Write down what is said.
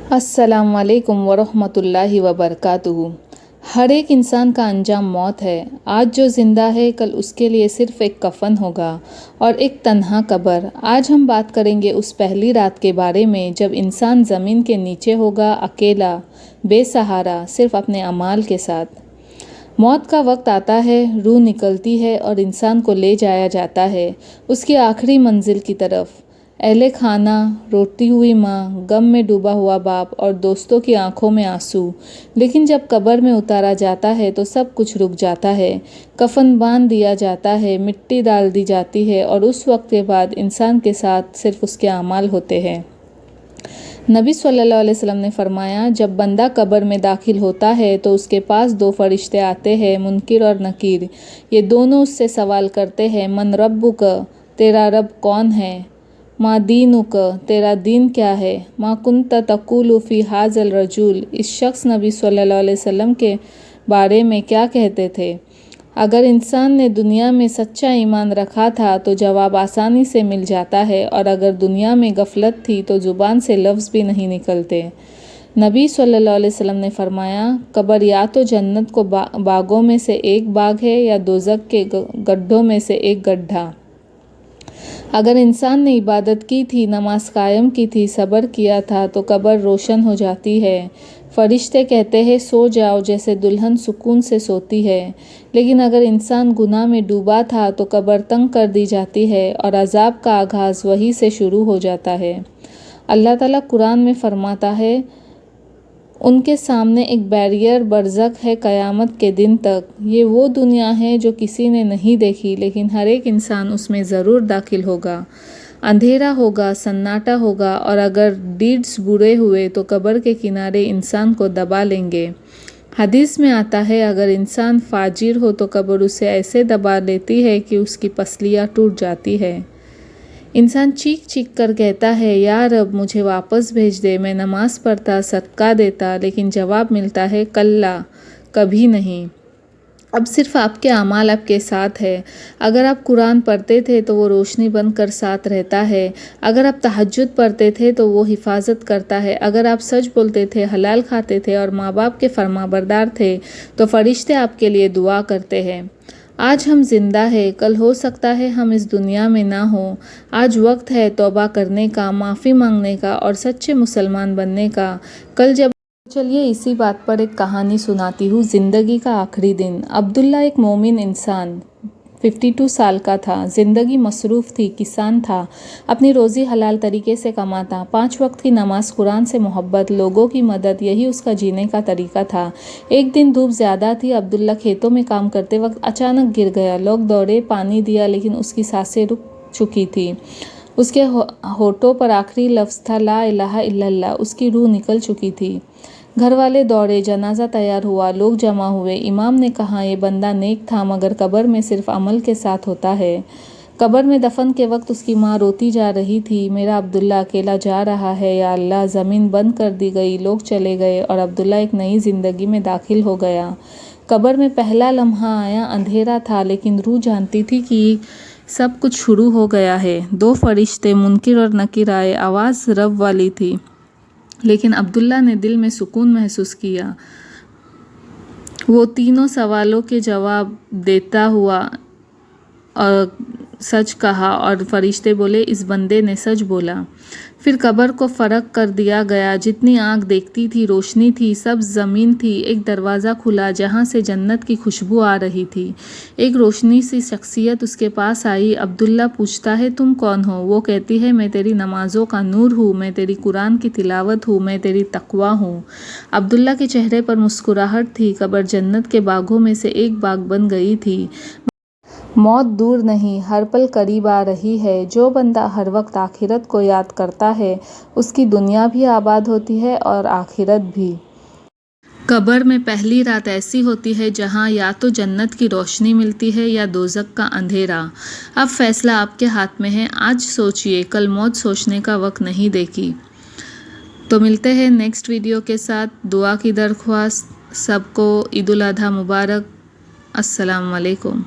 अस्सलाम वालेकुम वरहमतुल्लाहि वबरकातुहू। हर एक इंसान का अंजाम मौत है। आज जो ज़िंदा है कल उसके लिए सिर्फ़ एक कफ़न होगा और एक तन्हा कब्र। आज हम बात करेंगे उस पहली रात के बारे में जब इंसान ज़मीन के नीचे होगा, अकेला, बेसहारा, सिर्फ़ अपने अमाल के साथ। मौत का वक्त आता है, रूह निकलती है और इंसान को ले जाया जाता है उसकी आखिरी मंजिल की तरफ। अहले खाना, रोती हुई माँ, गम में डूबा हुआ बाप और दोस्तों की आंखों में आंसू। लेकिन जब कब्र में उतारा जाता है तो सब कुछ रुक जाता है। कफन बांध दिया जाता है, मिट्टी डाल दी जाती है और उस वक्त के बाद इंसान के साथ सिर्फ उसके अमाल होते हैं। नबी सल्लल्लाहु अलैहि वसल्लम ने फरमाया, जब बंदा कब्र में दाखिल होता है तो उसके पास दो फरिश्ते आते हैं, मुनकिर और नकीर। ये दोनों उससे सवाल करते हैं, मन रब्बुक, तेरा रब कौन है? मा दीनुक, तेरा दीन क्या है? मा कुन्त तक़ूलु फ़ी हाज़ल रजूल, इस शख्स नबी सल्लल्लाहु अलैहि वसल्लम के बारे में क्या कहते थे? अगर इंसान ने दुनिया में सच्चा ईमान रखा था तो जवाब आसानी से मिल जाता है और अगर दुनिया में गफलत थी तो ज़ुबान से लफ्ज़ भी नहीं निकलते। नबी सल्लल्लाहु अलैहि वसल्लम ने फरमाया, कब्र या तो जन्नत को बागों में से एक बाग है या दोज़ख के गड्ढों में से एक गड्ढा। अगर इंसान ने इबादत की थी, नमाज कायम की थी, सब्र किया था तो कब्र रोशन हो जाती है। फरिश्ते कहते हैं, सो जाओ जैसे दुल्हन सुकून से सोती है। लेकिन अगर इंसान गुनाह में डूबा था तो कब्र तंग कर दी जाती है और अजाब का आगाज़ वहीं से शुरू हो जाता है। अल्लाह ताला कुरान में फरमाता है, उनके सामने एक बैरियर बरज़ख है क़यामत के दिन तक। ये वो दुनिया है जो किसी ने नहीं देखी, लेकिन हर एक इंसान उसमें ज़रूर दाखिल होगा। अंधेरा होगा, सन्नाटा होगा और अगर डीड्स बुरे हुए तो कब्र के किनारे इंसान को दबा लेंगे। हदीस में आता है, अगर इंसान फाजिर हो तो कब्र उसे ऐसे दबा लेती है कि उसकी पसलियाँ टूट जाती है। इंसान चीख चीख कर कहता है, या रब मुझे वापस भेज दे, मैं नमाज पढ़ता, सदका देता। लेकिन जवाब मिलता है, कल्ला, कभी नहीं। अब सिर्फ आपके अमाल आपके साथ है। अगर आप कुरान पढ़ते थे तो वो रोशनी बनकर साथ रहता है। अगर आप तहज्जुद पढ़ते थे तो वो हिफाजत करता है। अगर आप सच बोलते थे, हलाल खाते थे और माँ बाप के फरमाबरदार थे तो फरिश्ते आपके लिए दुआ करते हैं। आज हम जिंदा है, कल हो सकता है हम इस दुनिया में ना हो। आज वक्त है तौबा करने का, माफ़ी मांगने का और सच्चे मुसलमान बनने का। कल जब चलिए इसी बात पर एक कहानी सुनाती हूँ। ज़िंदगी का आखिरी दिन। अब्दुल्ला एक मोमिन इंसान 52 साल का था। ज़िंदगी मसरूफ़ थी, किसान था, अपनी रोज़ी हलाल तरीके से कमाता। 5 वक्त की नमाज, कुरान से मोहब्बत, लोगों की मदद, यही उसका जीने का तरीका था। एक दिन धूप ज़्यादा थी। अब्दुल्ला खेतों में काम करते वक्त अचानक गिर गया। लोग दौड़े, पानी दिया, लेकिन उसकी सांसें रुक चुकी थी। उसके होठों पर आखिरी लफ्ज़ था, ला इलाहा इल्लल्लाह। उसकी रूह निकल चुकी थी। घर वाले दौड़े, जनाजा तैयार हुआ, लोग जमा हुए। इमाम ने कहा, ये बंदा नेक था मगर कब्र में सिर्फ अमल के साथ होता है। कब्र में दफन के वक्त उसकी माँ रोती जा रही थी, मेरा अब्दुल्ला अकेला जा रहा है, या अल्लाह। ज़मीन बंद कर दी गई, लोग चले गए और अब्दुल्ला एक नई ज़िंदगी में दाखिल हो गया। कब्र में पहला लम्हा आया, अंधेरा था, लेकिन रूह जानती थी कि सब कुछ शुरू हो गया है। 2 फरिश्ते मुनकिर और नकीर आए। आवाज़ रब वाली थी, लेकिन अब्दुल्ला ने दिल में सुकून महसूस किया। वो तीनों सवालों के जवाब देता हुआ और सच कहा और फरिश्ते बोले, इस बंदे ने सच बोला। फिर कब्र को फ़र्क कर दिया गया। जितनी आँख देखती थी रोशनी थी, सब ज़मीन थी। एक दरवाज़ा खुला जहाँ से जन्नत की खुशबू आ रही थी। एक रोशनी सी शख्सियत उसके पास आई। अब्दुल्ला पूछता है, तुम कौन हो? वो कहती है, मैं तेरी नमाज़ों का नूर हूँ, मैं तेरी कुरान की तिलावत हूँ, मैं तेरी तकवा हूँ। अब्दुल्ला के चेहरे पर मुस्कुराहट थी। कब्र जन्नत के बागों में से एक बाग बन गई थी। मौत दूर नहीं, हर पल करीब आ रही है। जो बंदा हर वक्त आखिरत को याद करता है उसकी दुनिया भी आबाद होती है और आखिरत भी। कब्र में पहली रात ऐसी होती है जहां या तो जन्नत की रोशनी मिलती है या दोज़ख का अंधेरा। अब फैसला आपके हाथ में है। आज सोचिए, कल मौत सोचने का वक्त नहीं देगी। तो मिलते हैं नेक्स्ट वीडियो के साथ। दुआ की दरख्वास्त। सबको ईद उल अज़हा मुबारक। अस्सलाम वालेकुम।